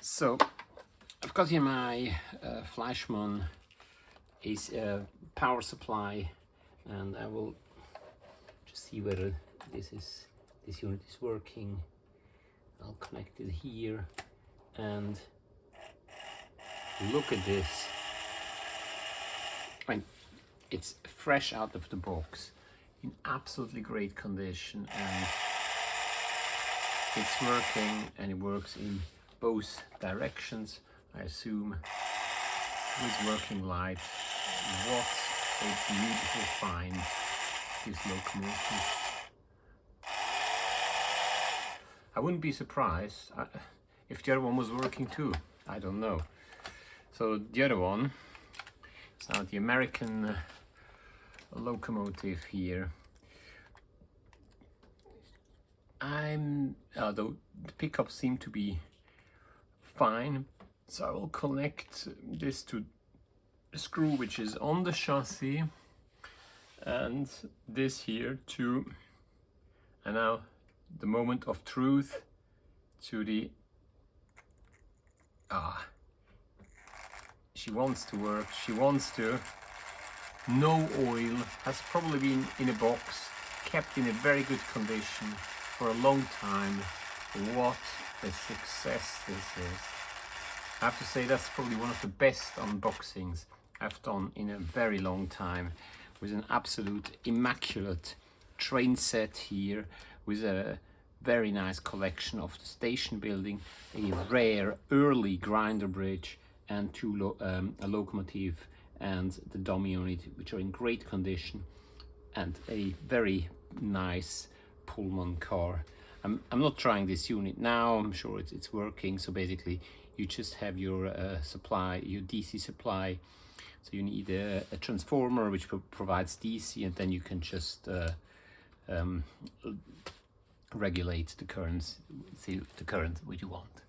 So I've got here my Fleischmann power supply, and I will just see whether this unit is working. I'll connect it here and look at this. I mean, it's fresh out of the box, in absolutely great condition, and it's working, and it works in both directions, I assume, with working light. What a beautiful find, this locomotive. I wouldn't be surprised if the other one was working too. I don't know. So the other one is now the American locomotive here. Though the pickups seem to be fine, so I will connect this to a screw which is on the chassis, and this here to, and now the moment of truth, to the she wants to work, she wants to. No oil, has probably been in a box, kept in a very good condition for a long time. What a success this is. I have to say that's probably one of the best unboxings I've done in a very long time, with an absolute immaculate train set here, with a very nice collection of the station building, a rare early grinder bridge, and a locomotive and the dummy unit, which are in great condition, and a very nice Pullman car. I'm not trying this unit now, I'm sure it's working. So basically you just have your supply, your DC supply. So you need a transformer which provides DC, and then you can just regulate the current which you want.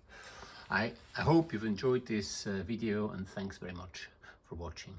I hope you've enjoyed this video, and thanks very much for watching.